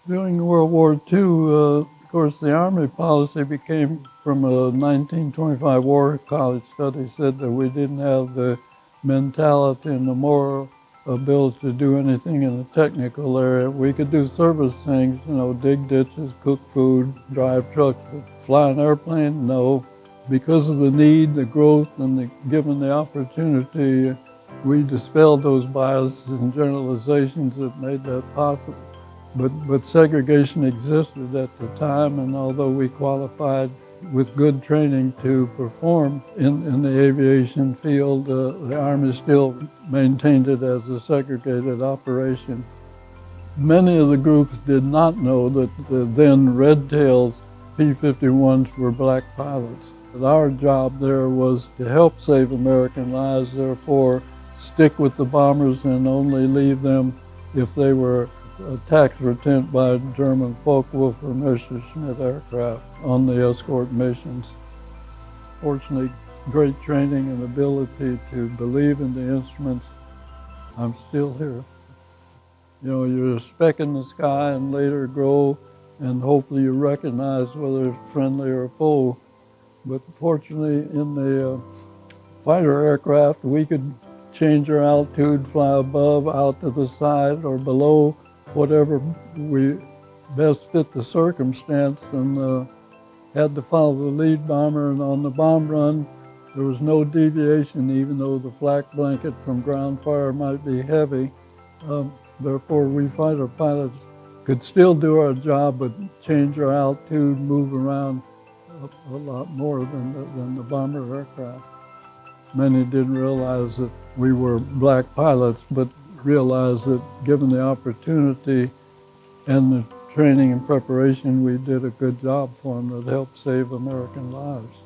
During World War II, of course, the Army policy became from a 1925 War College study said that we didn't have the mentality and the moral ability to do anything in the technical area. We could do service things, dig ditches, cook food, drive trucks, but fly an airplane, no. Because of the need, the growth, and given the opportunity, we dispelled those biases and generalizations that made that possible. But segregation existed at the time, and although we qualified with good training to perform in the aviation field, the Army still maintained it as a segregated operation. Many of the groups did not know that the then Red Tails P-51s were black pilots. Our job there was to help save American lives, therefore stick with the bombers and only leave them if they were attacked or attempt by German Focke-Wulf or Messerschmitt aircraft on the escort missions. Fortunately, great training and ability to believe in the instruments. I'm still here. You're a speck in the sky and later grow, and hopefully you recognize whether it's friendly or foe. But fortunately, in the fighter aircraft, we could change our altitude, fly above, out to the side, or below, whatever we best fit the circumstance, and had to follow the lead bomber. And on the bomb run, there was no deviation, even though the flak blanket from ground fire might be heavy. Therefore, we fighter pilots could still do our job, but change our altitude, move around a lot more than the bomber aircraft. Many didn't realize that we were black pilots, but realized that given the opportunity and the training and preparation, we did a good job for them that helped save American lives.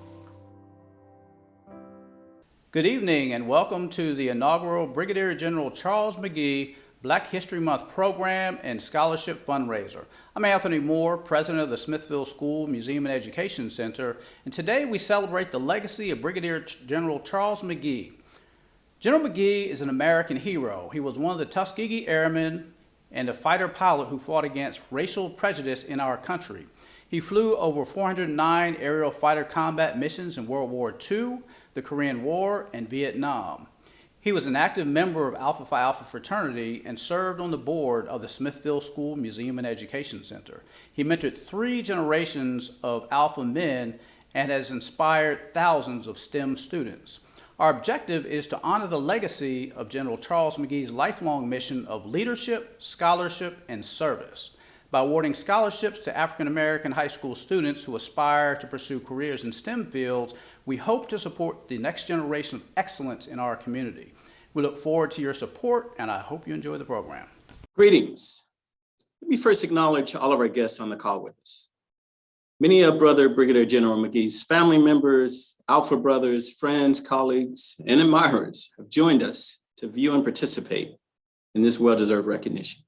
Good evening and welcome to the inaugural Brigadier General Charles McGee Black History Month Program and Scholarship Fundraiser. I'm Anthony Moore, President of the Smithville School Museum and Education Center, and today we celebrate the legacy of Brigadier General Charles McGee. General McGee is an American hero. He was one of the Tuskegee Airmen and a fighter pilot who fought against racial prejudice in our country. He flew over 409 aerial fighter combat missions in World War II, the Korean War, and Vietnam. He was an active member of Alpha Phi Alpha fraternity and served on the board of the Smithville School Museum and Education Center. He mentored 3 generations of Alpha men and has inspired thousands of STEM students. Our objective is to honor the legacy of General Charles McGee's lifelong mission of leadership, scholarship, and service. By awarding scholarships to African American high school students who aspire to pursue careers in STEM fields, we hope to support the next generation of excellence in our community. We look forward to your support, and I hope you enjoy the program. Greetings. Let me first acknowledge all of our guests on the call with us. Many of Brother Brigadier General McGee's family members, Alpha brothers, friends, colleagues, and admirers have joined us to view and participate in this well-deserved recognition.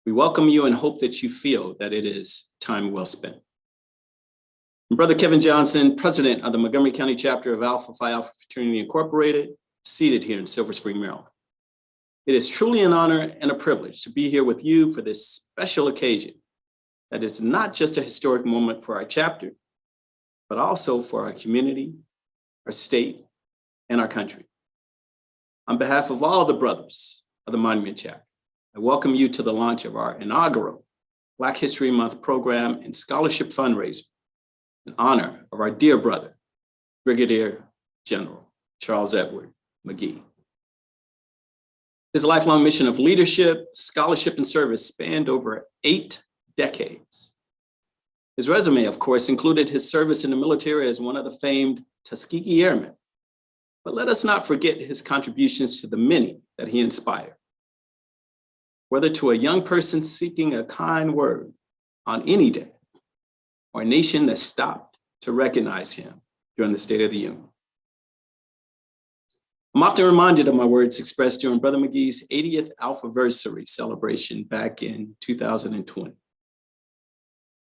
We welcome you and hope that you feel that it is time well spent. And Brother Kevin Johnson, President of the Montgomery County chapter of Alpha Phi Alpha Fraternity Incorporated, seated here in Silver Spring, Maryland. It is truly an honor and a privilege to be here with you for this special occasion that is not just a historic moment for our chapter, but also for our community, our state, and our country. On behalf of all the brothers of the Monument Chapter, I welcome you to the launch of our inaugural Black History Month program and scholarship fundraiser in honor of our dear brother, Brigadier General Charles Edward McGee. His lifelong mission of leadership, scholarship, and service spanned over 8 decades. His resume, of course, included his service in the military as one of the famed Tuskegee Airmen. But let us not forget his contributions to the many that he inspired. Whether to a young person seeking a kind word on any day, or a nation that stopped to recognize him during the State of the Union. I'm often reminded of my words expressed during Brother McGee's 80th Alphaversary celebration back in 2020.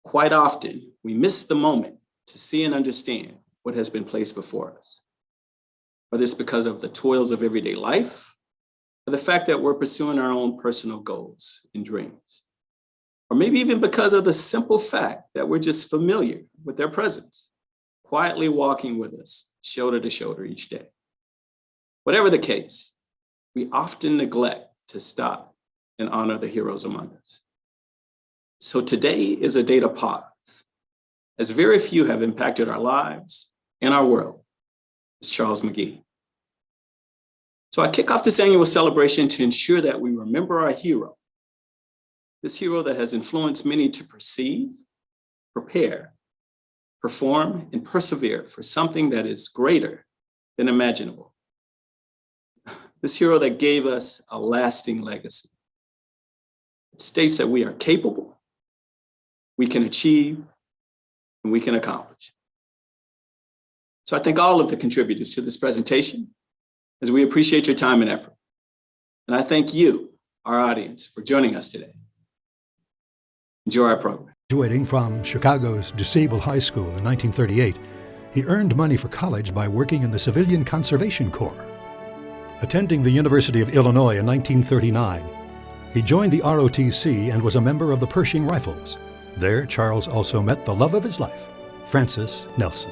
Quite often, we miss the moment to see and understand what has been placed before us. Whether it's because of the toils of everyday life, or the fact that we're pursuing our own personal goals and dreams, or maybe even because of the simple fact that we're just familiar with their presence, quietly walking with us shoulder to shoulder each day. Whatever the case, we often neglect to stop and honor the heroes among us. So today is a day to pause, as very few have impacted our lives and our world, as Charles McGee. So I kick off this annual celebration to ensure that we remember our hero, this hero that has influenced many to perceive, prepare, perform, and persevere for something that is greater than imaginable. This hero that gave us a lasting legacy. It states that we are capable, we can achieve, and we can accomplish. So I thank all of the contributors to this presentation, as we appreciate your time and effort. And I thank you, our audience, for joining us today. Enjoy our program. Graduating from Chicago's Disabled High School in 1938, he earned money for college by working in the Civilian Conservation Corps. Attending the University of Illinois in 1939, he joined the ROTC and was a member of the Pershing Rifles. There, Charles also met the love of his life, Frances Nelson.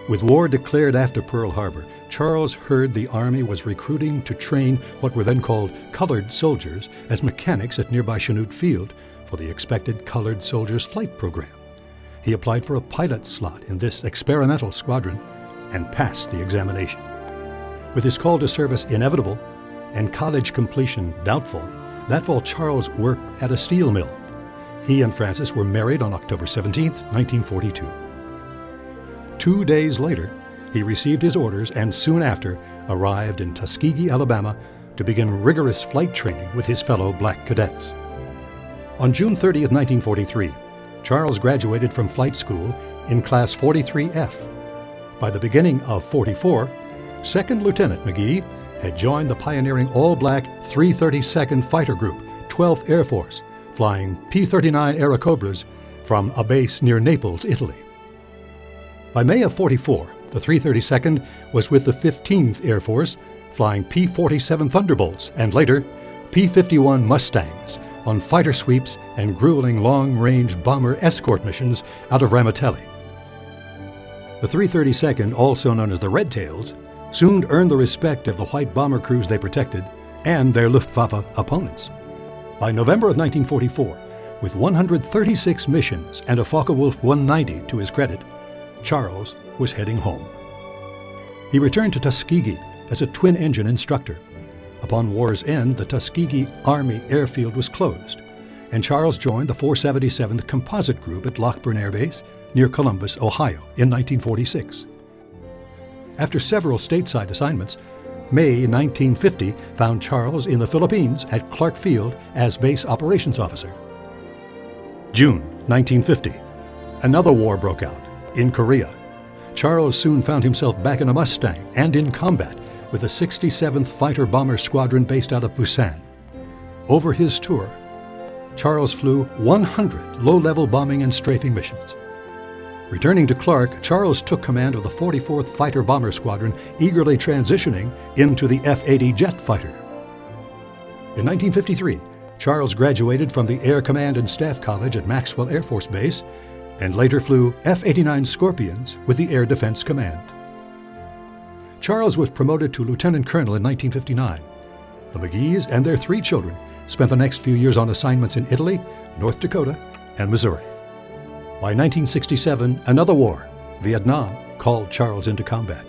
With war declared after Pearl Harbor, Charles heard the Army was recruiting to train what were then called colored soldiers as mechanics at nearby Chanute Field for the expected Colored Soldiers Flight Program. He applied for a pilot slot in this experimental squadron and passed the examination. With his call to service inevitable and college completion doubtful, that fall Charles worked at a steel mill. He and Frances were married on October 17, 1942. 2 days later, he received his orders and soon after arrived in Tuskegee, Alabama, to begin rigorous flight training with his fellow black cadets. On June 30, 1943, Charles graduated from flight school in Class 43F. By the beginning of 44, Second Lieutenant McGee had joined the pioneering all-black 332nd Fighter Group, 12th Air Force, flying P-39 Airacobras from a base near Naples, Italy. By May of 44, the 332nd was with the 15th Air Force, flying P-47 Thunderbolts and later P-51 Mustangs on fighter sweeps and grueling long-range bomber escort missions out of Ramitelli. The 332nd, also known as the Red Tails, soon earned the respect of the white bomber crews they protected and their Luftwaffe opponents. By November of 1944, with 136 missions and a Focke-Wulf 190 to his credit, Charles was heading home. He returned to Tuskegee as a twin-engine instructor. Upon war's end, the Tuskegee Army Airfield was closed, and Charles joined the 477th Composite Group at Lockburn Air Base near Columbus, Ohio, in 1946. After several stateside assignments, May 1950 found Charles in the Philippines at Clark Field as Base Operations Officer. June 1950, another war broke out in Korea. Charles soon found himself back in a Mustang and in combat with the 67th Fighter Bomber Squadron based out of Busan. Over his tour, Charles flew 100 low-level bombing and strafing missions. Returning to Clark, Charles took command of the 44th Fighter Bomber Squadron, eagerly transitioning into the F-80 jet fighter. In 1953, Charles graduated from the Air Command and Staff College at Maxwell Air Force Base and later flew F-89 Scorpions with the Air Defense Command. Charles was promoted to Lieutenant Colonel in 1959. The McGees and their 3 children spent the next few years on assignments in Italy, North Dakota, and Missouri. By 1967, another war, Vietnam, called Charles into combat.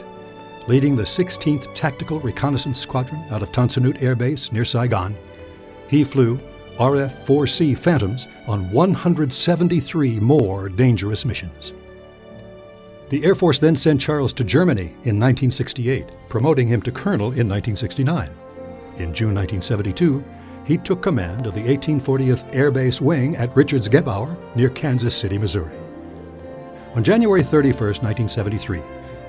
Leading the 16th Tactical Reconnaissance Squadron out of Tan Son Nhut Air Base near Saigon, he flew RF-4C Phantoms on 173 more dangerous missions. The Air Force then sent Charles to Germany in 1968, promoting him to colonel in 1969. In June 1972, he took command of the 1840th Air Base Wing at Richards-Gebauer near Kansas City, Missouri. On January 31, 1973,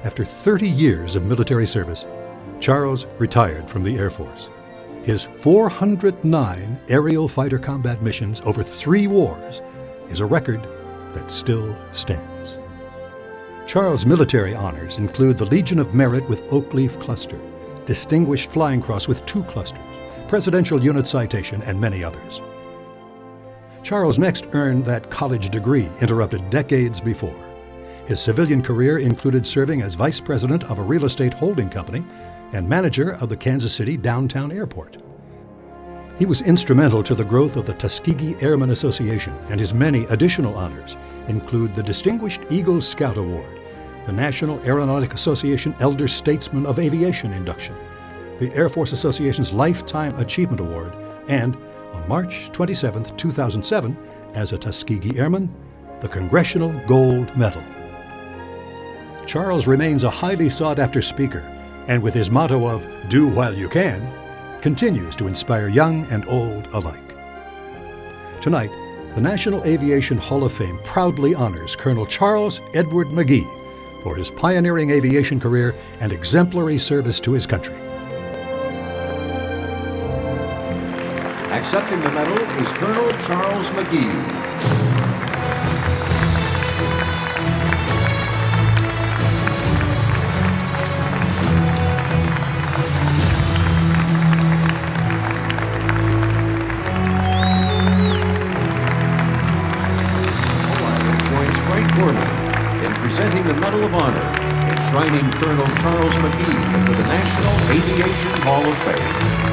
after 30 years of military service, Charles retired from the Air Force. His 409 aerial fighter combat missions over 3 wars is a record that still stands. Charles' military honors include the Legion of Merit with Oak Leaf Cluster, Distinguished Flying Cross with 2 clusters, Presidential Unit Citation, and many others. Charles next earned that college degree interrupted decades before. His civilian career included serving as vice president of a real estate holding company and manager of the Kansas City downtown airport. He was instrumental to the growth of the Tuskegee Airmen Association, and his many additional honors include the Distinguished Eagle Scout Award, the National Aeronautic Association Elder Statesman of Aviation induction, the Air Force Association's Lifetime Achievement Award, and on March 27, 2007, as a Tuskegee Airman, the Congressional Gold Medal. Charles remains a highly sought-after speaker, and with his motto of "do while you can," continues to inspire young and old alike. Tonight, the National Aviation Hall of Fame proudly honors Colonel Charles Edward McGee for his pioneering aviation career and exemplary service to his country. Accepting the medal is Colonel Charles McGee. Presenting the Medal of Honor, enshrining Colonel Charles McGee into the National Aviation Hall of Fame.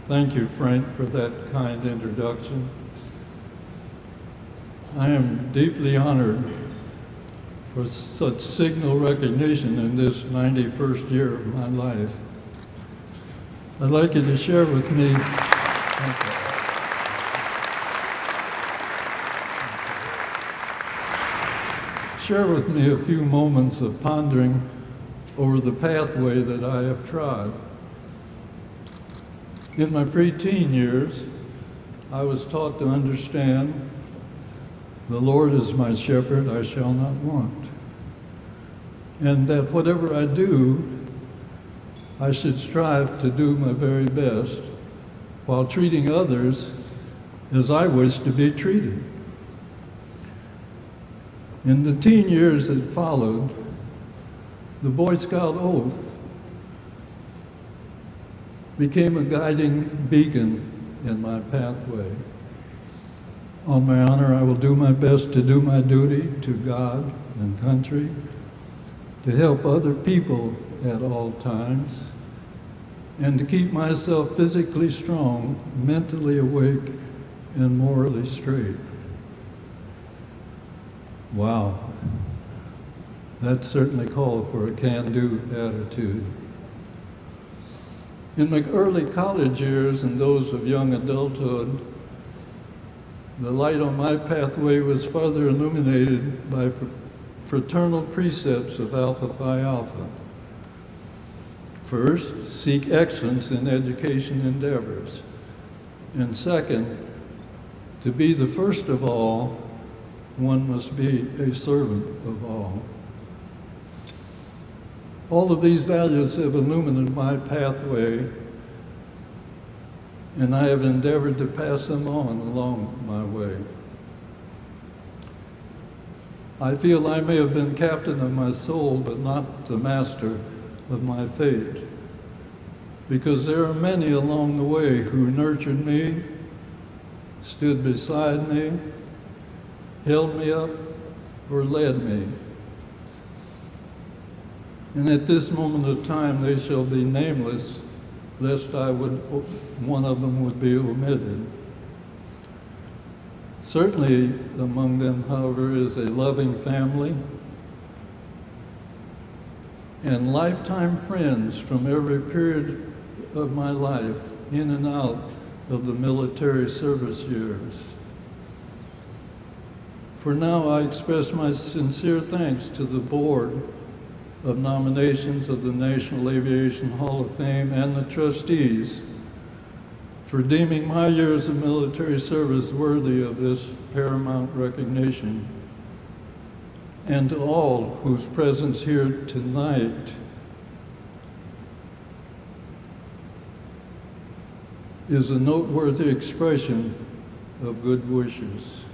Thank you, Frank, for that kind introduction. I am deeply honored for such signal recognition in this 91st year of my life. I'd like you to share with me, a few moments of pondering over the pathway that I have trod. In my preteen years, I was taught to understand, the Lord is my shepherd, I shall not want. And that whatever I do, I should strive to do my very best while treating others as I wish to be treated. In the teen years that followed, the Boy Scout oath became a guiding beacon in my pathway. On my honor, I will do my best to do my duty to God and country, to help other people at all times, and to keep myself physically strong, mentally awake, and morally straight. Wow, that certainly called for a can-do attitude. In my early college years and those of young adulthood, the light on my pathway was further illuminated by fraternal precepts of Alpha Phi Alpha. First, seek excellence in education endeavors. And second, to be the first of all, one must be a servant of all. All of these values have illuminated my pathway, and I have endeavored to pass them on along my way. I feel I may have been captain of my soul, but not the master of my fate, because there are many along the way who nurtured me, stood beside me, held me up, or led me. And at this moment of time, they shall be nameless, lest one of them would be omitted. Certainly among them, however, is a loving family and lifetime friends from every period of my life, in and out of the military service years. For now, I express my sincere thanks to the board of nominations of the National Aviation Hall of Fame and the trustees for deeming my years of military service worthy of this paramount recognition, and to all whose presence here tonight is a noteworthy expression of good wishes.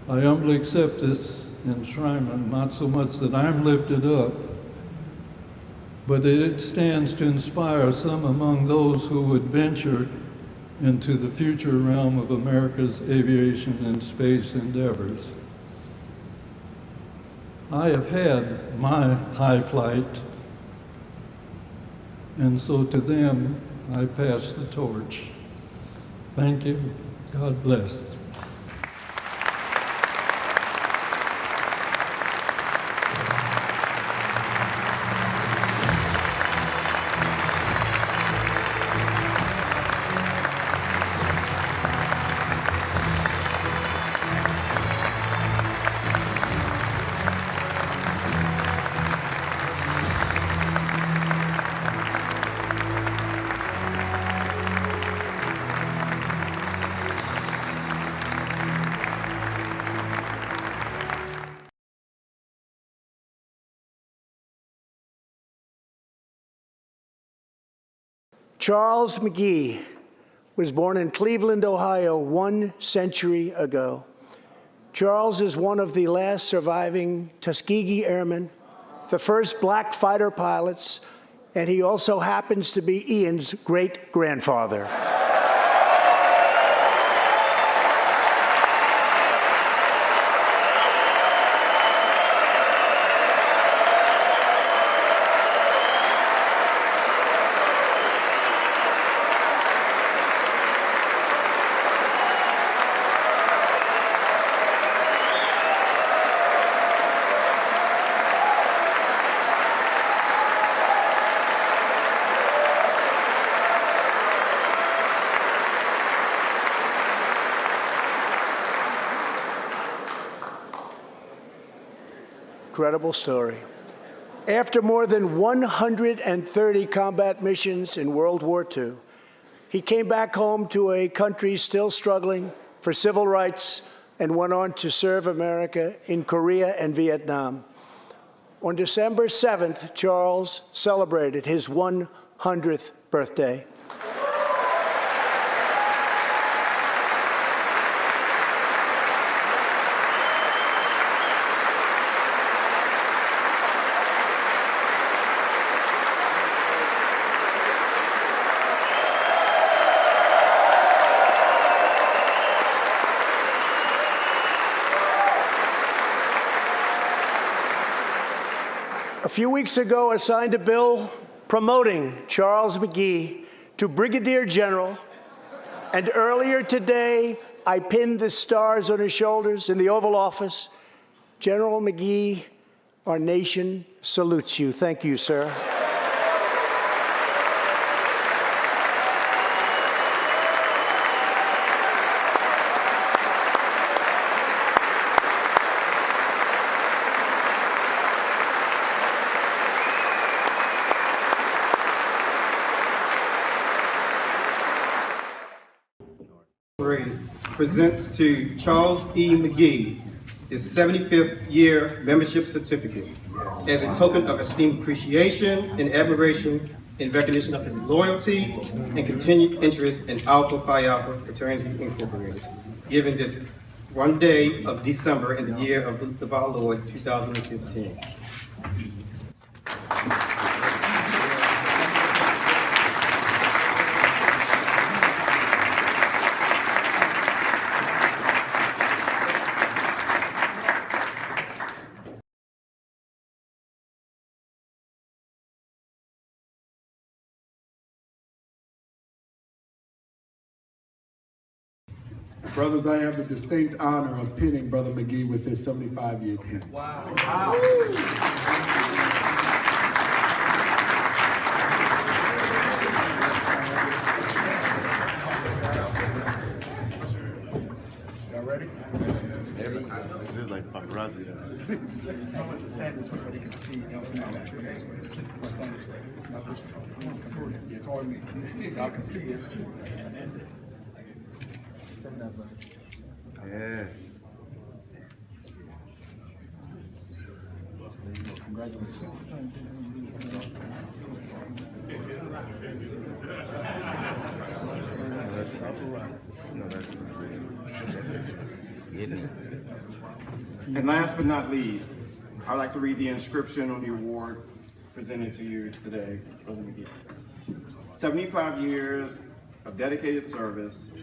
I humbly accept this enshrinement, not so much that I'm lifted up, but it stands to inspire some among those who would venture into the future realm of America's aviation and space endeavors. I have had my high flight, and so to them I pass the torch. Thank you. God bless. Charles McGee was born in Cleveland, Ohio, 1 century ago. Charles is one of the last surviving Tuskegee Airmen, the first black fighter pilots, and he also happens to be Ian's great-grandfather. Incredible story. After more than 130 combat missions in World War II, he came back home to a country still struggling for civil rights and went on to serve America in Korea and Vietnam. On December 7th, Charles celebrated his 100th birthday. A few weeks ago, I signed a bill promoting Charles McGee to Brigadier General, and earlier today, I pinned the stars on his shoulders in the Oval Office. General McGee, our nation salutes you. Thank you, sir. Presents to Charles E. McGee his 75th year membership certificate as a token of esteemed appreciation and admiration in recognition of his loyalty and continued interest in Alpha Phi Alpha Fraternity Incorporated, given this one day of December in the year of our Lord 2015. Brothers, I have the distinct honor of pinning Brother McGee with his 75-year pin. Wow. Y'all ready? This is like paparazzi. Stand this way so they can see Nelson out there this way. Now stand this way, not this way. Yeah, toward me. Y'all can see it. Yeah. Congratulations. And last but not least, I'd like to read the inscription on the award presented to you today, Brother McGee. 75 years of dedicated service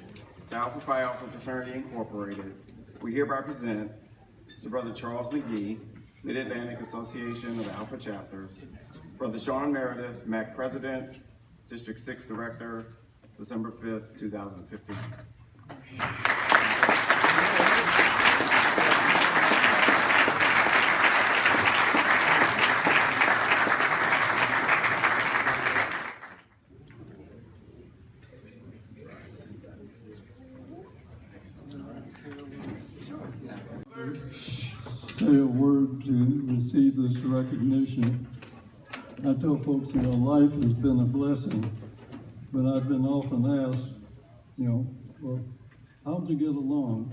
to Alpha Phi Alpha Fraternity Incorporated, we hereby present to Brother Charles McGee, Mid-Atlantic Association of Alpha Chapters, Brother Sean Meredith, MAC President, District 6 Director, December 5th, 2015. Say a word to receive this recognition. I tell folks, life has been a blessing, but I've been often asked, well, how'd you get along?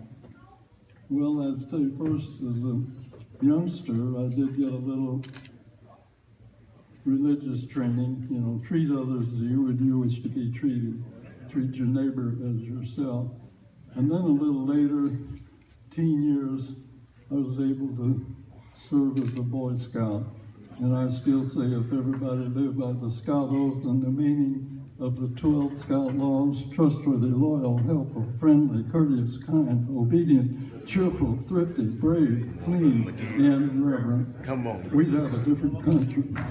Well, I'd say first, as a youngster, I did get a little religious training, treat others as you would wish to be treated, treat your neighbor as yourself. And then a little later, teen years, I was able to serve as a Boy Scout. And I still say if everybody lived by the Scout Oath and the meaning of the 12 Scout laws, trustworthy, loyal, helpful, friendly, courteous, kind, obedient, cheerful, thrifty, brave, clean, and reverent, we'd have a different country. But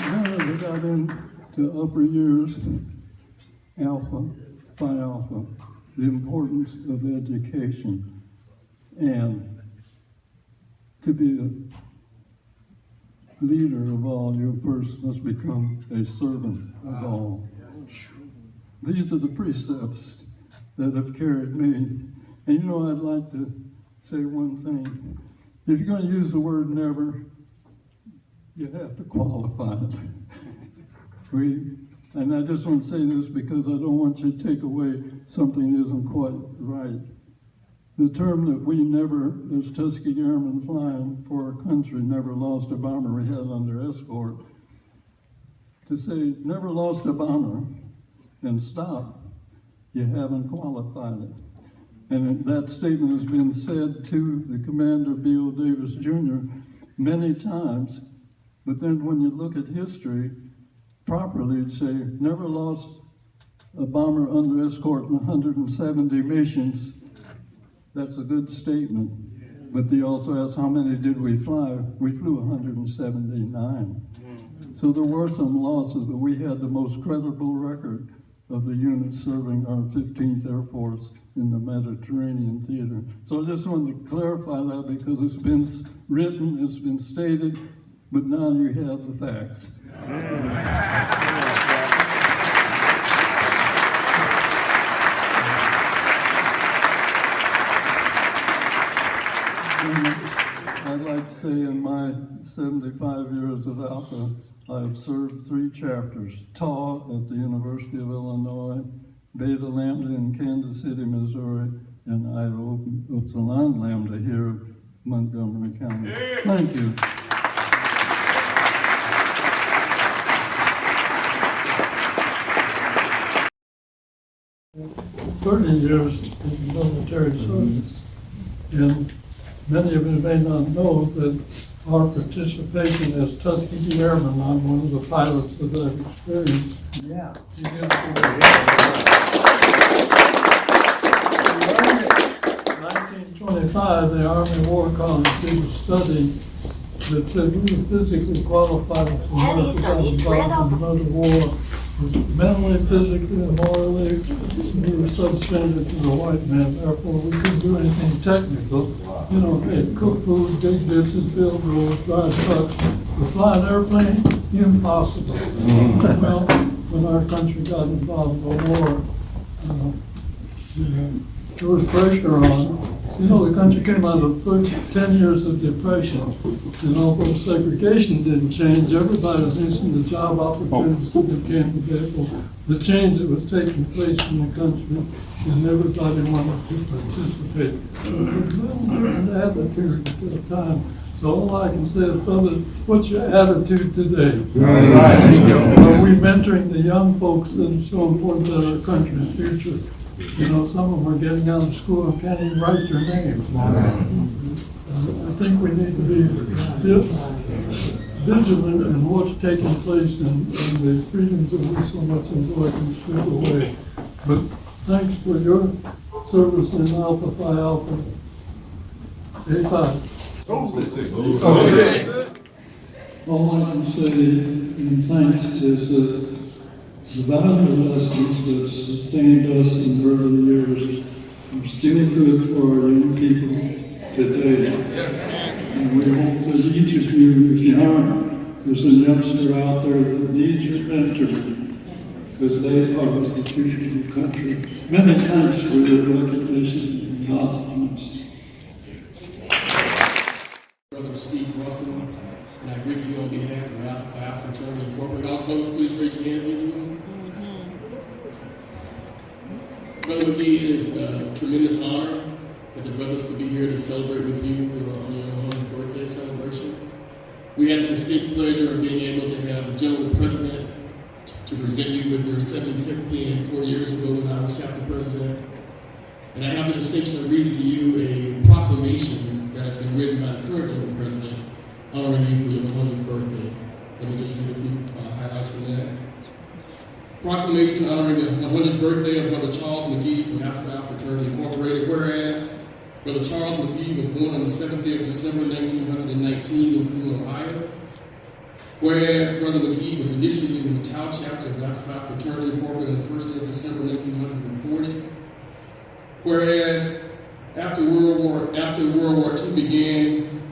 then as I got into upper years, Alpha, Phi Alpha, the importance of education, and to be a leader of all, you first must become a servant of all. These are the precepts that have carried me. And I'd like to say one thing. If you're going to use the word never, you have to qualify it. And I just want to say this because I don't want you to take away something that isn't quite right. The term that we never, as Tuskegee Airmen flying for our country, never lost a bomber we had under escort. To say never lost a bomber and stop, you haven't qualified it. And that statement has been said to the Commander B.O. Davis Jr. many times, but then when you look at history, properly it'd say never lost a bomber under escort in 170 missions. That's a good statement. But they also asked how many did we fly? We flew 179. So there were some losses, but we had the most credible record of the unit serving our 15th Air Force in the Mediterranean theater. So I just wanted to clarify that because it's been written, it's been stated, but now you have the facts. I'd like to say in my 75 years of Alpha, I have served 3 chapters: Tau at the University of Illinois, Beta Lambda in Kansas City, Missouri, and Iota Upsilon Lambda here in Montgomery County. Thank you. Years in military service, and many of you may not know that our participation as Tuskegee Airmen, I'm one of the pilots that I've experienced. Yeah. In 1925, the Army War College did a study that said we were physically qualified for another war. Mentally, physically, and morally, we were substandard to the white man. Therefore, we couldn't do anything technical. Cook food, dig dishes, build roads, drive trucks. But fly an airplane, impossible. Well, when our country got involved in the war, there was pressure on. You know, the country came out of 10 years of depression, and although segregation didn't change, everybody was missing the job opportunities that became available. The change that was taking place in the country, and everybody wanted to participate. It was a little different attitude at the time. So all I can say is, brother, what's your attitude today? Are we mentoring the young folks that are so important to our country's future? You know, some of them are getting out of school and can't even write their names. I think we need to be vigilant in what's taking place and the freedoms that we so much enjoy can slip away. But thanks for your service in Alpha Phi Alpha. A5. All I can say in thanks is the valuable lessons that sustained us in early years are still good for our young people today. And we hope that each of you, if you aren't, there's a youngster out there that needs your mentoring, because they are the future of the country. Many thanks for your recognition and compliments. Brother Steve Ruffin, and I greet you on behalf of Alpha Phi Alpha Fraternity Incorporated. All brothers, please raise your hand with me. Brother McGee, it is a tremendous honor that the brothers could be here to celebrate with you on your 100th birthday celebration. We had the distinct pleasure of being able to have the General President to present you with your 75th pin 4 years ago when I was chapter president. And I have the distinction of reading to you a proclamation that has been written by the current General President honoring you for your 100th birthday. Let me just read a few highlights from that. Proclamation honoring the 100th birthday of Brother Charles McGee from Alpha Phi Alpha Fraternity Incorporated. Whereas Brother Charles McGee was born on the 7th day of December 1919 in Cleveland, Ohio. Whereas Brother McGee was initiated in the Tau chapter of Alpha Phi Fraternity Incorporated on the 1st day of December 1940. Whereas after World War II began,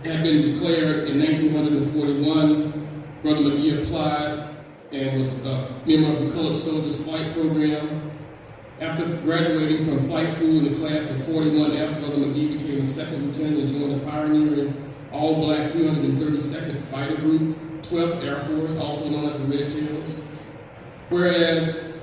had been declared in 1941, Brother McGee applied and was a member of the Colored Soldiers Flight Program. After graduating from flight school in the class of 41F, Brother McGee became a second lieutenant and joined the pioneering all-black 332nd Fighter Group, 12th Air Force, also known as the Red Tails. Whereas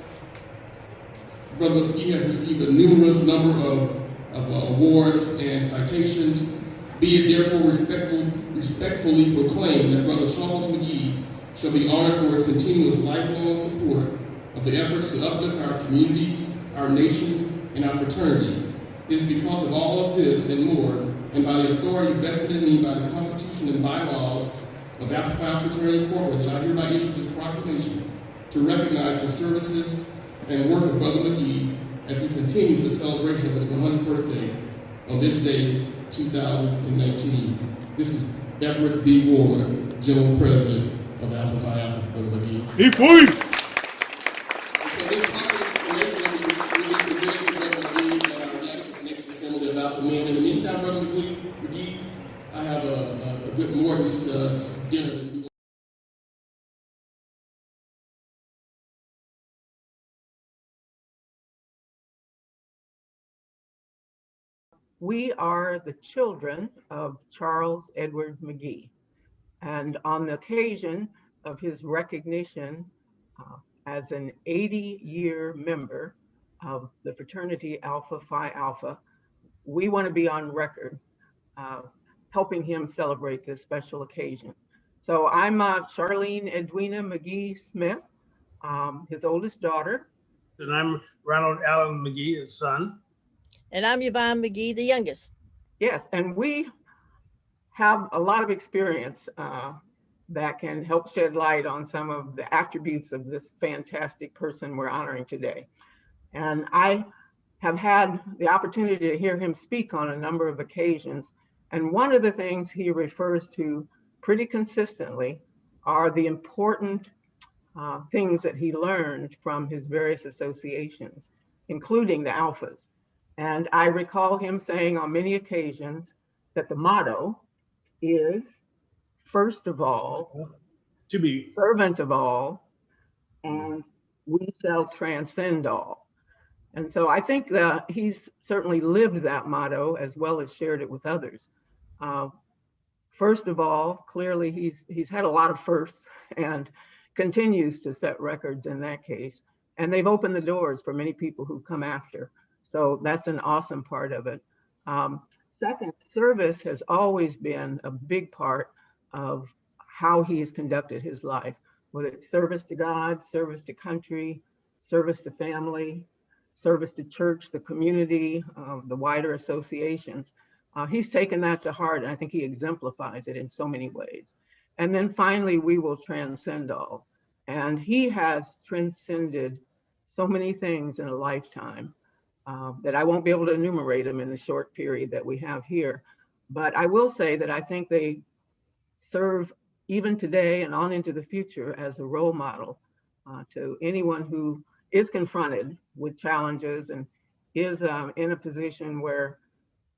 Brother McGee has received a numerous number of awards and citations, be it therefore respectfully proclaimed that Brother Charles McGee shall be honored for his continuous lifelong support of the efforts to uplift our communities, our nation, and our fraternity. It is because of all of this and more, and by the authority vested in me by the Constitution and bylaws of Alpha Phi Alpha Fraternity Incorporated, that I hereby issue this proclamation to recognize the services and work of Brother McGee as he continues the celebration of his 100th birthday on this day, 2019. This is Everett B. Ward, General President of Alpha Phi Alpha, Brother McGee. So this proclamation will be presented to Brother McGee at our next assembly of Alpha Men. In the meantime, Brother McGee, I have a good Morton's dinner that we We are the children of Charles Edward McGee. And on the occasion of his recognition as an 80-year member of the fraternity Alpha Phi Alpha, we want to be on record helping him celebrate this special occasion. So I'm Charlene Edwina McGee Smith, his oldest daughter. And I'm Ronald Allen McGee, his son. And I'm Yvonne McGee, the youngest. Yes, and we have a lot of experience that can help shed light on some of the attributes of this fantastic person we're honoring today. And I have had the opportunity to hear him speak on a number of occasions. And one of the things he refers to pretty consistently are the important things that he learned from his various associations, including the Alphas. And I recall him saying on many occasions that the motto is, first of all, to be servant of all, and we shall transcend all. And so I think that he's certainly lived that motto as well as shared it with others. Uh, First of all, clearly he's had a lot of firsts and continues to set records in that case. And they've opened the doors for many people who come after. So that's an awesome part of it. Second, service has always been a big part of how he has conducted his life, whether it's service to God, service to country, service to family, service to church, the community, the wider associations. He's taken that to heart, and I think he exemplifies it in so many ways. And then finally, we will transcend all. And he has transcended so many things in a lifetime that I won't be able to enumerate them in the short period that we have here. But I will say that I think they serve even today and on into the future as a role model to anyone who is confronted with challenges and is in a position where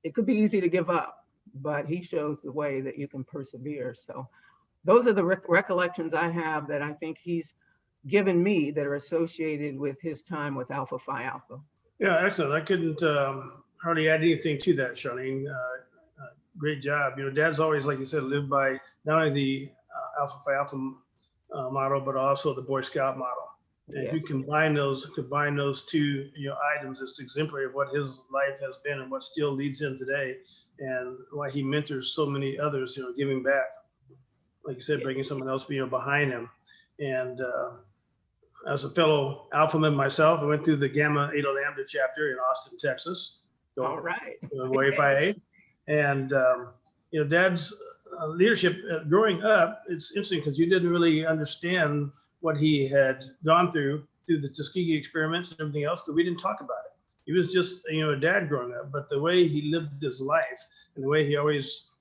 it could be easy to give up, but he shows the way that you can persevere. So those are the recollections I have that I think he's given me that are associated with his time with Alpha Phi Alpha. Yeah, excellent. I couldn't hardly add anything to that, Charlene. Great job. You know, Dad's always, like you said, lived by not only the Alpha Phi Alpha model, but also the Boy Scout model. And if you combine those two, items, it's exemplary of what his life has been and what still leads him today, and why he mentors so many others. Giving back, like you said, bringing someone else, behind him. And as a fellow Alphaman myself, I went through the Gamma Eta Lambda chapter in Austin, Texas. All right. YFIA, and Dad's leadership growing up. It's interesting because you didn't really understand what he had gone through the Tuskegee experiments and everything else, because we didn't talk about it. He was just, a dad growing up, but the way he lived his life and the way he always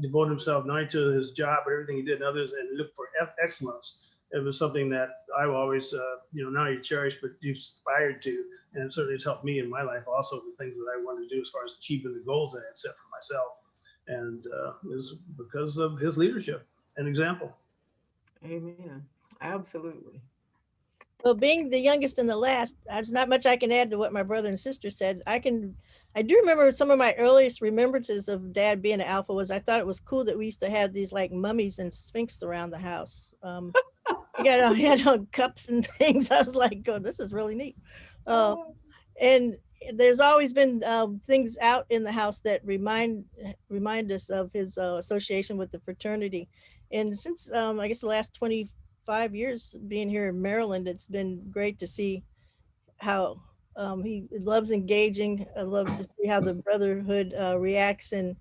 devoted himself not only to his job, but everything he did in others and looked for excellence. It was something that I always, not only cherished, but aspired to. And it certainly has helped me in my life also, the things that I wanted to do as far as achieving the goals that I had set for myself. And it was because of his leadership and example. Amen. Absolutely. Well, being the youngest and the last, there's not much I can add to what my brother and sister said. I do remember some of my earliest remembrances of Dad being an Alpha was I thought it was cool that we used to have these like mummies and sphinx around the house. He had cups and things. I was like, oh, this is really neat. And there's always been things out in the house that remind us of his association with the fraternity. And since I guess the last 25 years being here in Maryland, it's been great to see how he loves engaging. I love to see how the brotherhood reacts, and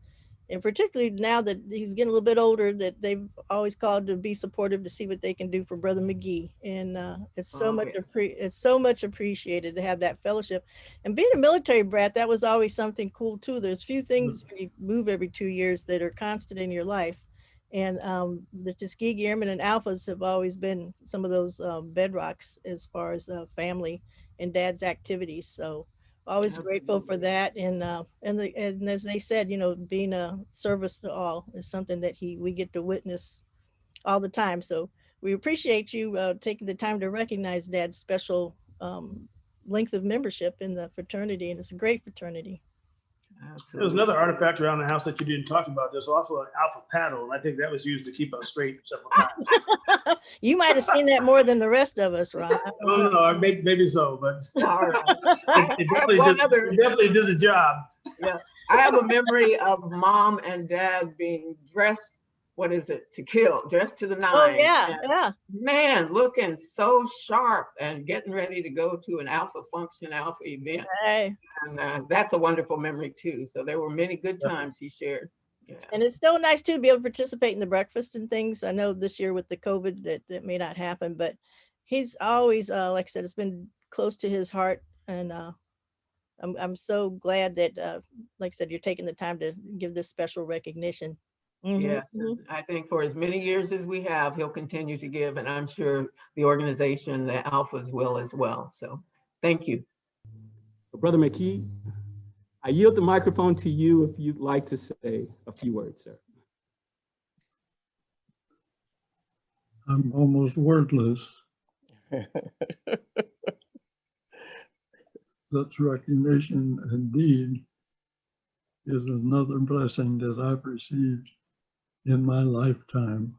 particularly now that he's getting a little bit older, that they've always called to be supportive to see what they can do for Brother McGee. And it's so much appreciated to have that fellowship. And being a military brat, that was always something cool too. There's few things when you move every 2 years that are constant in your life. And the Tuskegee Airmen and Alphas have always been some of those bedrocks as far as family and Dad's activities. So always grateful for that. And as they said, being a service to all is something that we get to witness all the time. So we appreciate you taking the time to recognize Dad's special length of membership in the fraternity. And it's a great fraternity. There was another artifact around the house that you didn't talk about. There's also an Alpha paddle, and I think that was used to keep us straight several times. You might have seen that more than the rest of us, Ron. No, maybe so, but it definitely did the job. Yeah, I have a memory of Mom and Dad being dressed, to kill, dressed to the nines. Oh, yeah, and yeah. Man, looking so sharp and getting ready to go to an Alpha function, Alpha event. Hey. And that's a wonderful memory too. So there were many good times he shared. Yeah. And it's still nice too to be able to participate in the breakfast and things. I know this year with the COVID that may not happen, but he's always, like I said, it's been close to his heart. And I'm so glad that, like I said, you're taking the time to give this special recognition. Yes, I think for as many years as we have, he'll continue to give, and I'm sure the organization, the Alphas, will as well. So thank you. Brother McGee, I yield the microphone to you if you'd like to say a few words, sir. I'm almost wordless. such recognition indeed is another blessing that I've received in my lifetime.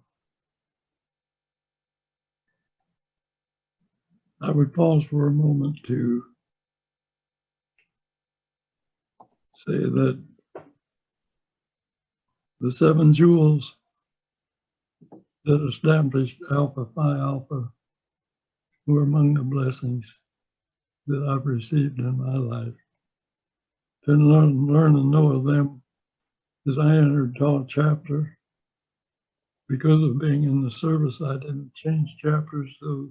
I would pause for a moment to say that the 7 jewels that established Alpha Phi Alpha were among the blessings that I've received in my life. To learn and know of them as I entered Untitled Chapter. Because of being in the service, I didn't change chapters, so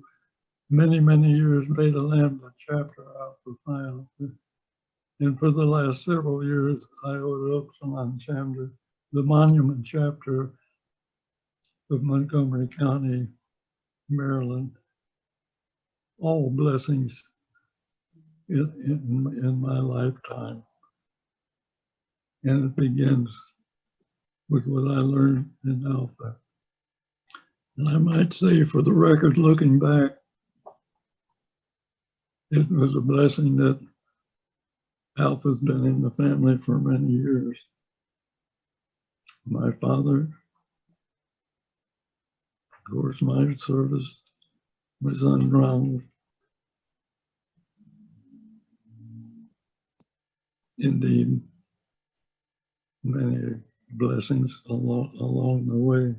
many, many years Beta Lambda chapter Alpha Phi Alpha. And for the last several years, Iota Upsilon chapter, the monument chapter of Montgomery County, Maryland. All blessings in my lifetime. And it begins with what I learned in Alpha. And I might say, for the record, looking back, it was a blessing that Alpha's been in the family for many years. My father, of course, my service, my son Ronald. Indeed, many blessings along the way.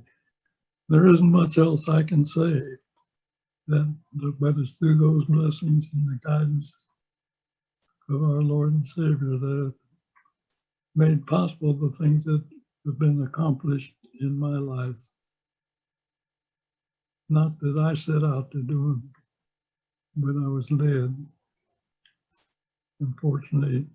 There isn't much else I can say but it's through those blessings and the guidance of our Lord and Savior that have made possible the things that have been accomplished in my life. Not that I set out to do them, but I was led. Unfortunately,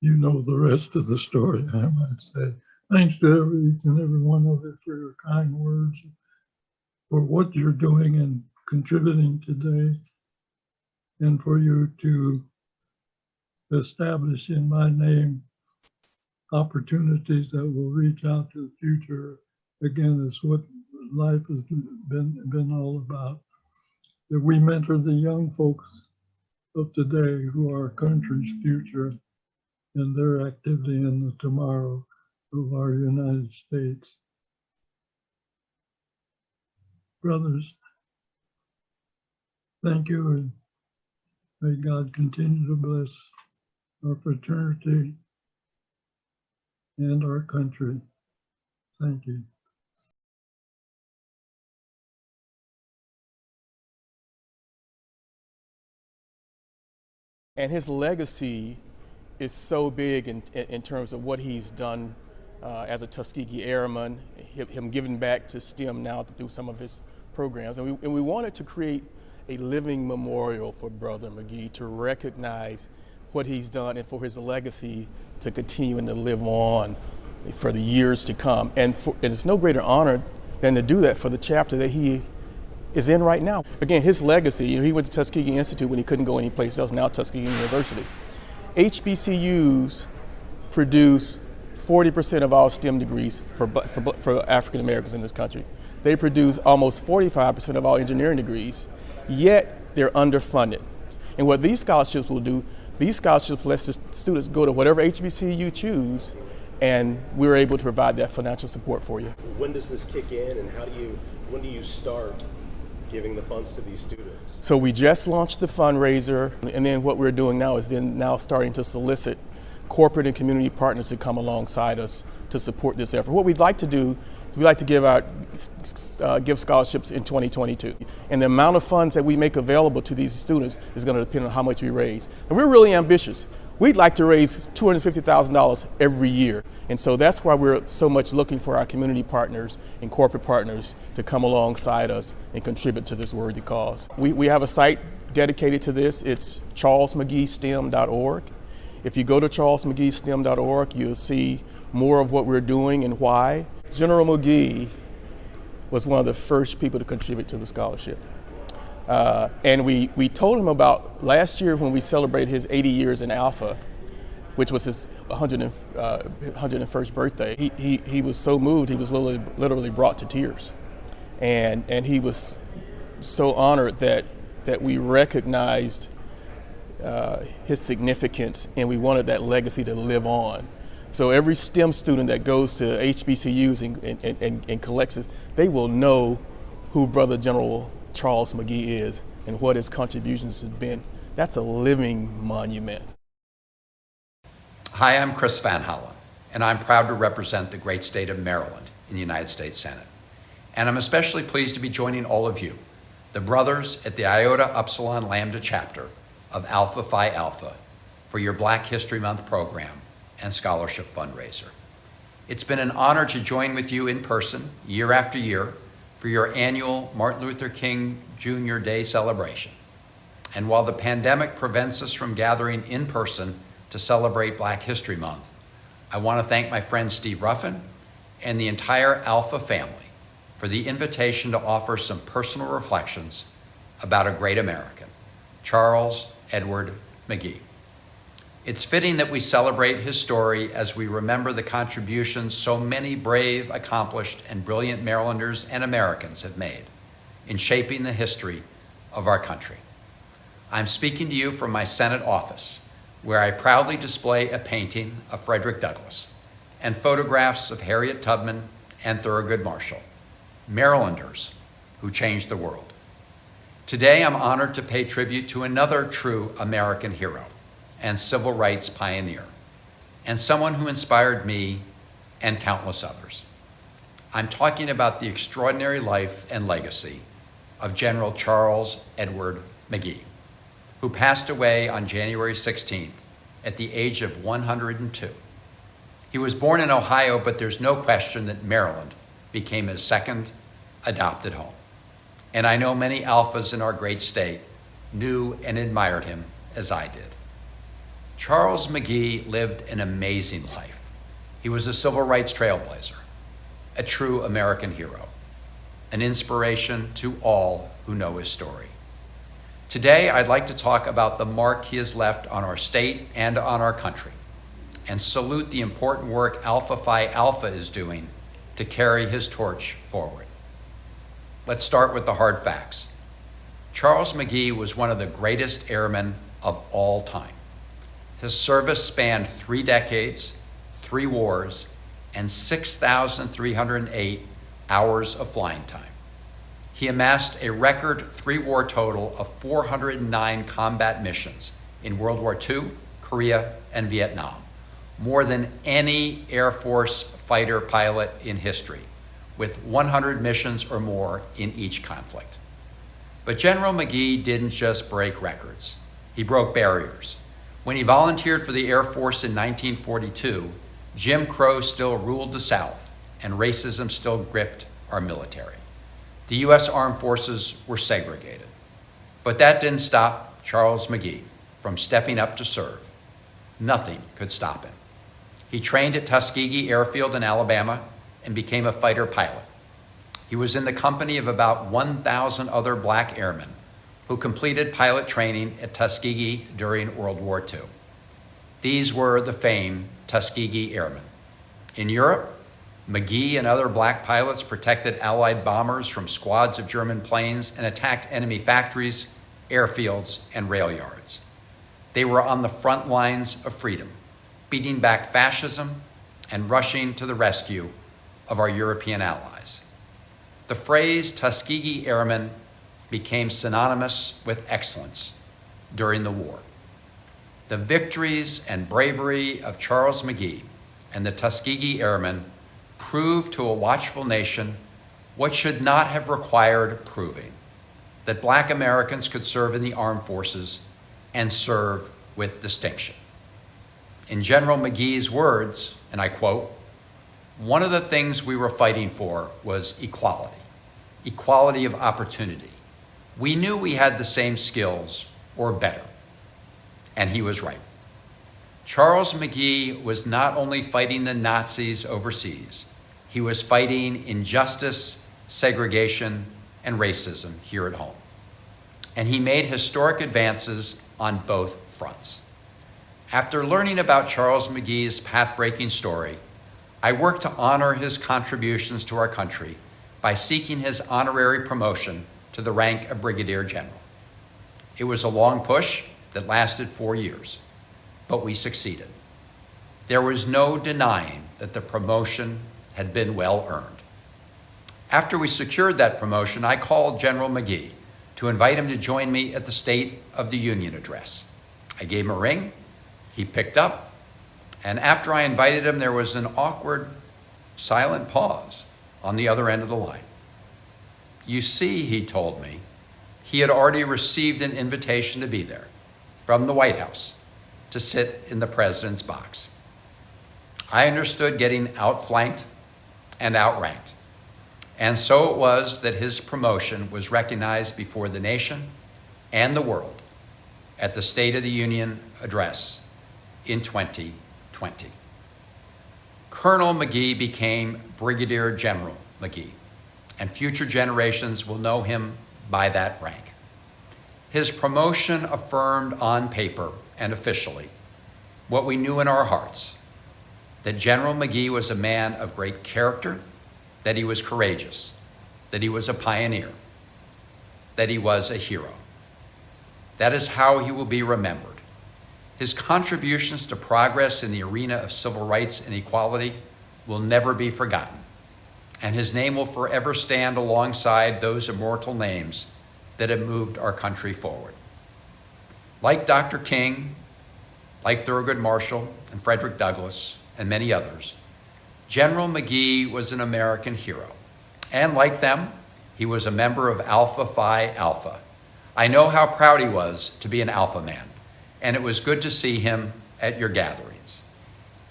you know the rest of the story, I might say. Thanks to each and every one of you for your kind words, for what you're doing and contributing today, and for you to establish in my name opportunities that will reach out to the future. Again, it's what life has been all about, that we mentor the young folks of today who are our country's future and their activity in the tomorrow of our United States. Brothers, thank you, and may God continue to bless our fraternity and our country. Thank you. And his legacy is so big in terms of what he's done as a Tuskegee Airman, him giving back to STEM now through some of his programs. And we wanted to create a living memorial for Brother McGee to recognize what he's done and for his legacy to continue and to live on for the years to come. And it's no greater honor than to do that for the chapter that he is in right now. Again, his legacy, he went to Tuskegee Institute when he couldn't go anyplace else, now Tuskegee University. HBCUs produce 40% of all STEM degrees for African Americans in this country. They produce almost 45% of all engineering degrees, yet they're underfunded. And what these scholarships will do, these scholarships let the students go to whatever HBCU you choose, and we're able to provide that financial support for you. When does this kick in, and when do you start giving the funds to these students? So we just launched the fundraiser, and then what we're doing now is now starting to solicit corporate and community partners to come alongside us to support this effort. What we'd like to do is we'd like to give scholarships in 2022. And the amount of funds that we make available to these students is going to depend on how much we raise. And we're really ambitious. We'd like to raise $250,000 every year. And so that's why we're so much looking for our community partners and corporate partners to come alongside us and contribute to this worthy cause. We have a site dedicated to this. It's charlesmcgeestem.org. If you go to charlesmcgeestem.org, you'll see more of what we're doing and why. General McGee was one of the first people to contribute to the scholarship. And we told him about last year when we celebrated his 80 years in Alpha, which was his 101st birthday. He was so moved, he was literally brought to tears. And he was so honored that we recognized his significance, and we wanted that legacy to live on. So every STEM student that goes to HBCUs and collects it, they will know who Brother General Charles McGee is and what his contributions have been. That's a living monument. Hi, I'm Chris Van Hollen, and I'm proud to represent the great state of Maryland in the United States Senate. And I'm especially pleased to be joining all of you, the brothers at the Iota Upsilon Lambda chapter of Alpha Phi Alpha, for your Black History Month program and scholarship fundraiser. It's been an honor to join with you in person year after year for your annual Martin Luther King Jr. Day celebration. And while the pandemic prevents us from gathering in person to celebrate Black History Month, I want to thank my friend Steve Ruffin and the entire Alpha family for the invitation to offer some personal reflections about a great American, Charles Edward McGee. It's fitting that we celebrate his story as we remember the contributions so many brave, accomplished, and brilliant Marylanders and Americans have made in shaping the history of our country. I'm speaking to you from my Senate office, where I proudly display a painting of Frederick Douglass and photographs of Harriet Tubman and Thurgood Marshall, Marylanders who changed the world. Today, I'm honored to pay tribute to another true American hero and civil rights pioneer, and someone who inspired me and countless others. I'm talking about the extraordinary life and legacy of General Charles Edward McGee, who passed away on January 16th at the age of 102. He was born in Ohio, but there's no question that Maryland became his second adopted home. And I know many Alphas in our great state knew and admired him as I did. Charles McGee lived an amazing life. He was a civil rights trailblazer, a true American hero, an inspiration to all who know his story. Today, I'd like to talk about the mark he has left on our state and on our country, and salute the important work Alpha Phi Alpha is doing to carry his torch forward. Let's start with the hard facts. Charles McGee was one of the greatest airmen of all time. His service spanned 3 decades, 3 wars, and 6,308 hours of flying time. He amassed a record 3-war total of 409 combat missions in World War II, Korea, and Vietnam, more than any Air Force fighter pilot in history, with 100 missions or more in each conflict. But General McGee didn't just break records. He broke barriers. When he volunteered for the Air Force in 1942, Jim Crow still ruled the South, and racism still gripped our military. The U.S. Armed Forces were segregated. But that didn't stop Charles McGee from stepping up to serve. Nothing could stop him. He trained at Tuskegee Airfield in Alabama and became a fighter pilot. He was in the company of about 1,000 other Black airmen who completed pilot training at Tuskegee during World War II. These were the famed Tuskegee Airmen. In Europe, McGee and other Black pilots protected Allied bombers from squads of German planes and attacked enemy factories, airfields, and rail yards. They were on the front lines of freedom, beating back fascism and rushing to the rescue of our European allies. The phrase Tuskegee Airmen became synonymous with excellence during the war. The victories and bravery of Charles McGee and the Tuskegee Airmen proved to a watchful nation what should not have required proving, that Black Americans could serve in the armed forces and serve with distinction. In General McGee's words, and I quote, "One of the things we were fighting for was equality, equality of opportunity. We knew we had the same skills or better." And he was right. Charles McGee was not only fighting the Nazis overseas, he was fighting injustice, segregation, and racism here at home. And he made historic advances on both fronts. After learning about Charles McGee's path-breaking story, I worked to honor his contributions to our country by seeking his honorary promotion to the rank of Brigadier General. It was a long push, that lasted 4 years, but we succeeded. There was no denying that the promotion had been well earned. After we secured that promotion, I called General McGee to invite him to join me at the State of the Union address. I gave him a ring, he picked up, and after I invited him, there was an awkward, silent pause on the other end of the line. You see, he told me, he had already received an invitation to be there from the White House to sit in the president's box. I understood getting outflanked and outranked. And so it was that his promotion was recognized before the nation and the world at the State of the Union address in 2020. Colonel McGee became Brigadier General McGee, and future generations will know him by that rank. His promotion affirmed on paper and officially what we knew in our hearts, that General McGee was a man of great character, that he was courageous, that he was a pioneer, that he was a hero. That is how he will be remembered. His contributions to progress in the arena of civil rights and equality will never be forgotten, and his name will forever stand alongside those immortal names that have moved our country forward. Like Dr. King, like Thurgood Marshall and Frederick Douglass, and many others, General McGee was an American hero. And like them, he was a member of Alpha Phi Alpha. I know how proud he was to be an Alpha man, and it was good to see him at your gatherings.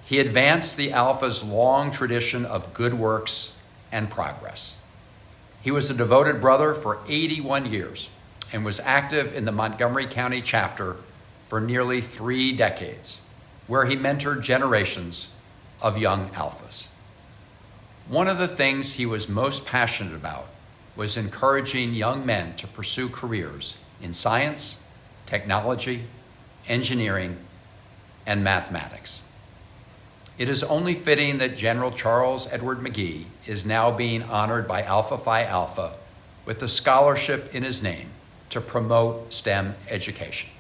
He advanced the Alpha's long tradition of good works and progress. He was a devoted brother for 81 years and was active in the Montgomery County chapter for nearly 3 decades, where he mentored generations of young Alphas. One of the things he was most passionate about was encouraging young men to pursue careers in science, technology, engineering, and mathematics. It is only fitting that General Charles Edward McGee is now being honored by Alpha Phi Alpha with the scholarship in his name to promote STEM education.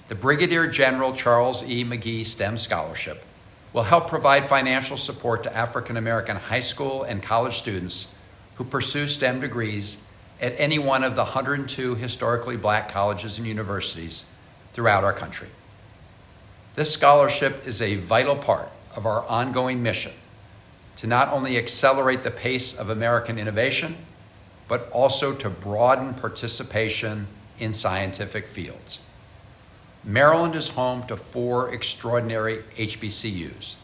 The Brigadier General Charles E. McGee STEM Scholarship will help provide financial support to African American high school and college students who pursue STEM degrees at any one of the 102 historically black colleges and universities throughout our country. This scholarship is a vital part of our ongoing mission to not only accelerate the pace of American innovation, but also to broaden participation in scientific fields. Maryland is home to 4 extraordinary HBCUs,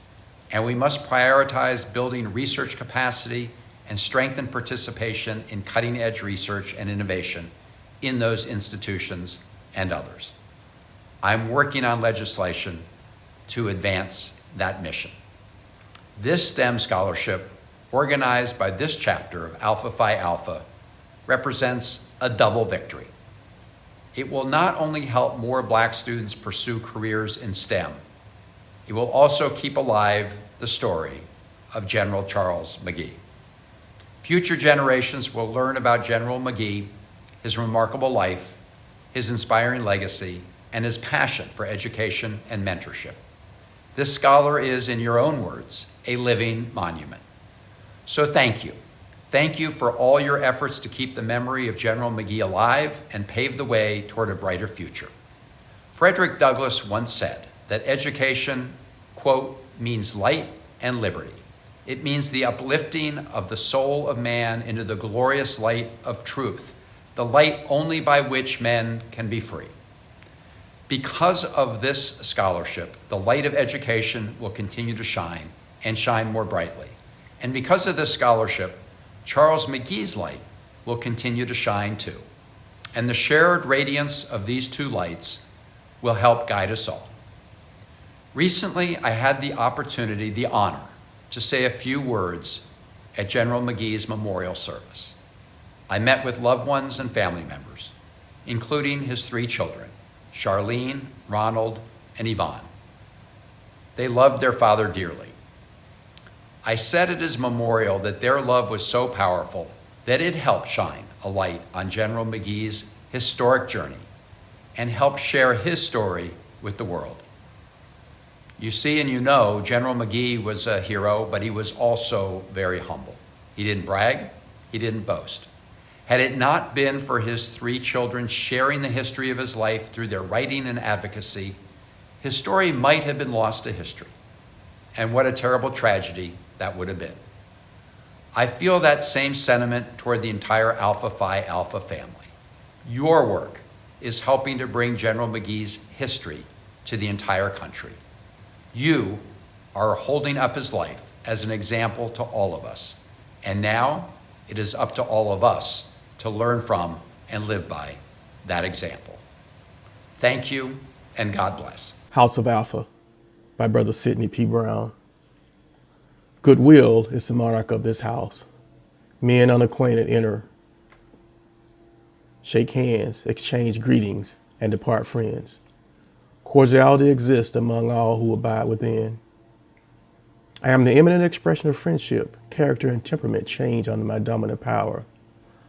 and we must prioritize building research capacity and strengthen participation in cutting-edge research and innovation in those institutions and others. I'm working on legislation to advance that mission. This STEM scholarship, organized by this chapter of Alpha Phi Alpha, represents a double victory. It will not only help more black students pursue careers in STEM, it will also keep alive the story of General Charles McGee. Future generations will learn about General McGee, his remarkable life, his inspiring legacy, and his passion for education and mentorship. This scholar is, in your own words, a living monument. So thank you. Thank you for all your efforts to keep the memory of General McGee alive and pave the way toward a brighter future. Frederick Douglass once said that education, quote, means light and liberty. It means the uplifting of the soul of man into the glorious light of truth, the light only by which men can be free. Because of this scholarship, the light of education will continue to shine and shine more brightly. And because of this scholarship, Charles McGee's light will continue to shine too. And the shared radiance of these 2 lights will help guide us all. Recently, I had the opportunity, the honor, to say a few words at General McGee's memorial service. I met with loved ones and family members, including his 3 children, Charlene, Ronald, and Yvonne. They loved their father dearly. I said at his memorial that their love was so powerful that it helped shine a light on General McGee's historic journey and help share his story with the world. You see and you know, General McGee was a hero, but he was also very humble. He didn't brag, he didn't boast. Had it not been for his 3 children sharing the history of his life through their writing and advocacy, his story might have been lost to history. And what a terrible tragedy that would have been. I feel that same sentiment toward the entire Alpha Phi Alpha family. Your work is helping to bring General McGee's history to the entire country. You are holding up his life as an example to all of us. And now it is up to all of us to learn from and live by that example. Thank you, and God bless. House of Alpha by Brother Sidney P. Brown. Goodwill is the monarch of this house. Men unacquainted enter, shake hands, exchange greetings, and depart friends. Cordiality exists among all who abide within. I am the eminent expression of friendship. Character and temperament change under my dominant power.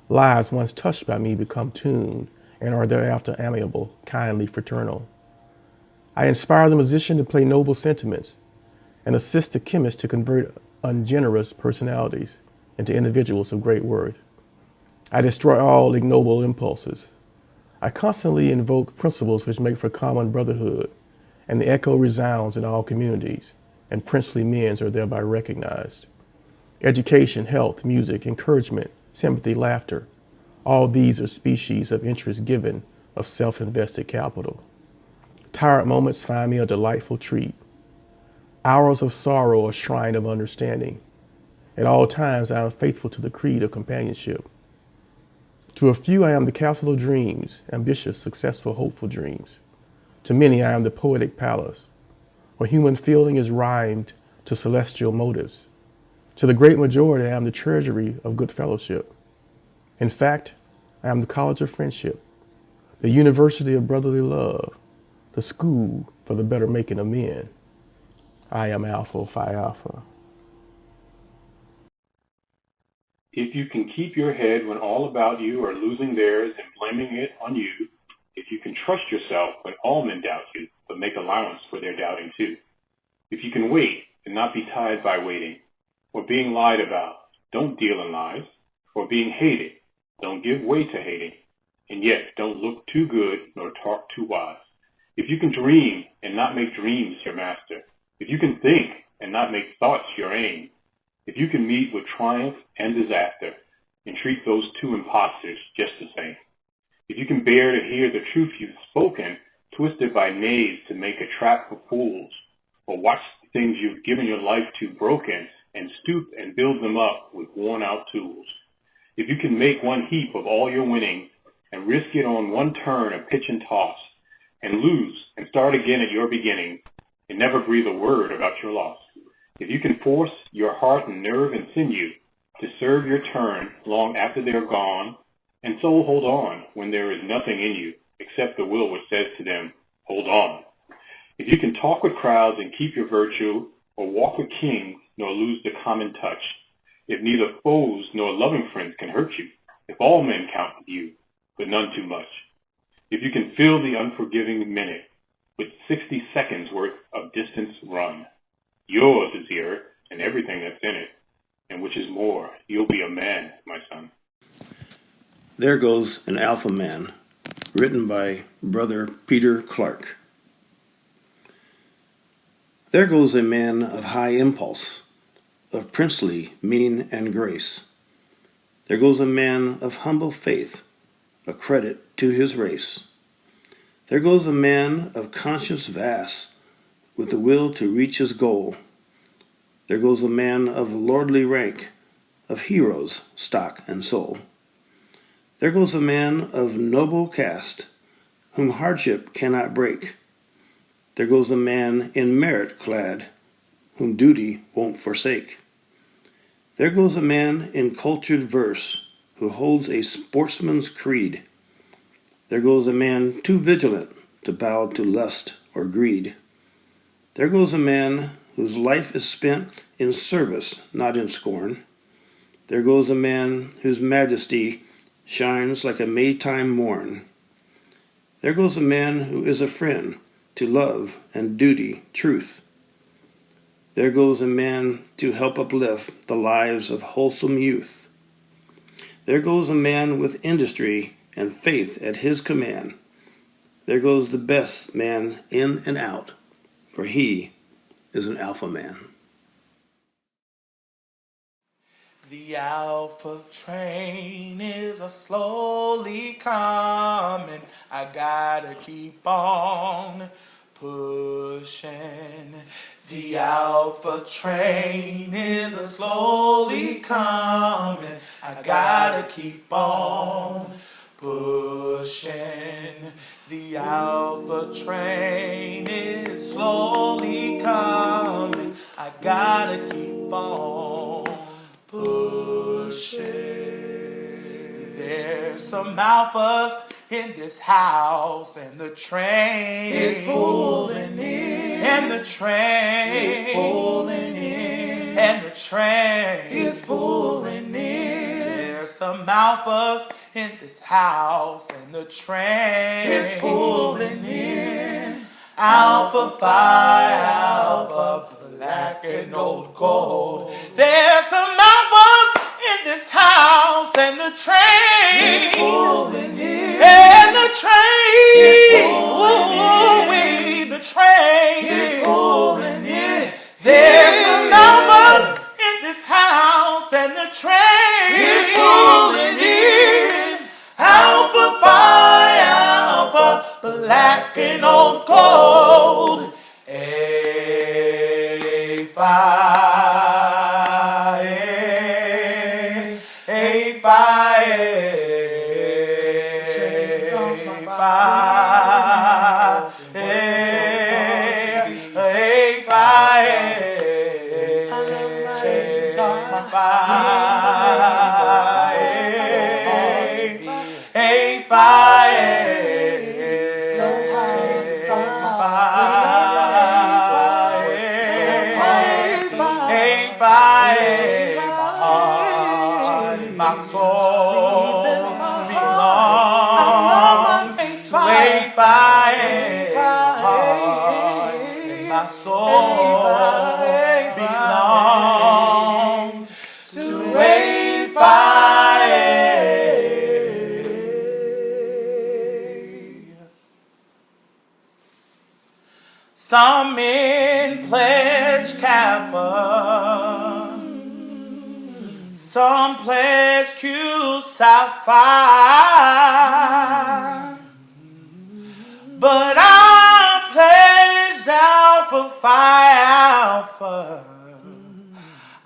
Lives once touched by me become tuned and are thereafter amiable, kindly, fraternal. I inspire the musician to play noble sentiments and assist the chemist to convert ungenerous personalities into individuals of great worth. I destroy all ignoble impulses. I constantly invoke principles which make for common brotherhood, and the echo resounds in all communities, and princely men are thereby recognized. Education, health, music, encouragement, sympathy, laughter, all these are species of interest given of self-invested capital. Tired moments find me a delightful treat. Hours of sorrow a shrine of understanding. At all times I am faithful to the creed of companionship. To a few I am the castle of dreams, ambitious, successful, hopeful dreams. To many I am the poetic palace, where human feeling is rhymed to celestial motives. To the great majority I am the treasury of good fellowship. In fact, I am the college of friendship, the university of brotherly love, the school for the better making of men. I am Alpha Phi Alpha. If you can keep your head when all about you are losing theirs and blaming it on you, if you can trust yourself when all men doubt you, but make allowance for their doubting too. If you can wait and not be tied by waiting, or being lied about, don't deal in lies, or being hated, don't give way to hating, and yet don't look too good nor talk too wise. If you can dream and not make dreams your master, if you can think and not make thoughts your aim, if you can meet with triumph and disaster and treat those 2 imposters just the same, if you can bear to hear the truth you've spoken, twisted by knaves to make a trap for fools, or watch the things you've given your life to broken and stoop and build them up with worn out tools, if you can make one heap of all your winning and risk it on one turn of pitch and toss, and lose and start again at your beginning, and never breathe a word about your loss. If you can force your heart and nerve and sinew to serve your turn long after they're gone, and so hold on when there is nothing in you except the will which says to them, hold on. If you can talk with crowds and keep your virtue, or walk with kings nor lose the common touch, if neither foes nor loving friends can hurt you, if all men count with you, but none too much, if you can fill the unforgiving minute with 60 seconds worth of distance run, yours is the earth and everything that's in it, and which is more, you'll be a man, my son. There Goes an Alpha Man, written by Brother Peter Clark. There goes a man of high impulse, of princely mien and grace. There goes a man of humble faith, a credit to his race. There goes a man of conscience vast, with the will to reach his goal. There goes a man of lordly rank, of heroes, stock and soul. There goes a man of noble cast, whom hardship cannot break. There goes a man in merit clad, whom duty won't forsake. There goes a man in cultured verse, who holds a sportsman's creed. There goes a man too vigilant to bow to lust or greed. There goes a man whose life is spent in service, not in scorn. There goes a man whose majesty shines like a Maytime morn. There goes a man who is a friend to love and duty, truth. There goes a man to help uplift the lives of wholesome youth. There goes a man with industry and faith at his command. There goes the best man in and out, for he is an alpha man. The Alpha train is a slowly coming. I gotta keep on pushing. The Alpha train is a slowly coming. I gotta keep on pushing. The Alpha train is slowly coming. I gotta keep on pushing. There's some alphas in this house, and the train is pulling in, and the train is pulling in, and the train is pulling in. There's some alphas in this house, and the train is pulling in. Alpha Phi Alpha, black and old gold. There's some alphas in this house, and the train is pulling in, and the train is pulling in. The train is pulling in. There's some alphas in this house, and the train is pulling in. Alpha Phi Alpha, black and old gold. A Phi, A Phi, A Phi, my soul belongs to a fire. My soul belongs to a fire. Some men pledge Kappa, some pledge Q Sapphire, but I'm pledged Alpha Phi Alpha.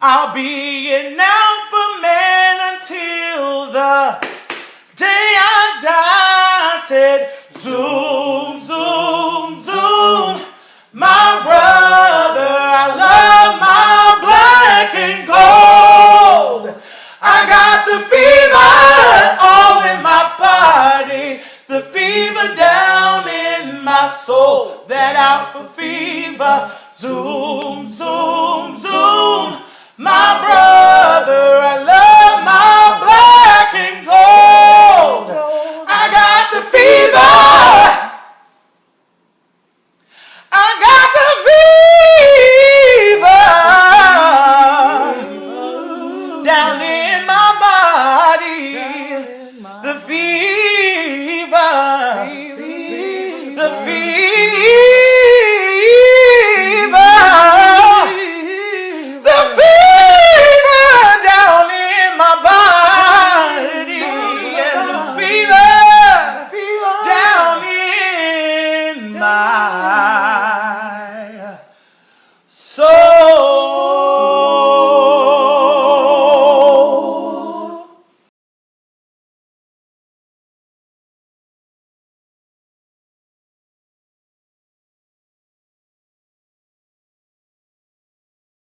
I'll be an Alpha man until the day I die. I said, zoom, zoom, zoom. My brother, I love my black and gold. I got the fever all in my body, the fever down in my soul, that alpha fever. Zoom, zoom, zoom. My brother, I love my black and gold. I got the fever. I got the fever down in my body. The fever, the fever, the fever down in my body, and the fever down in my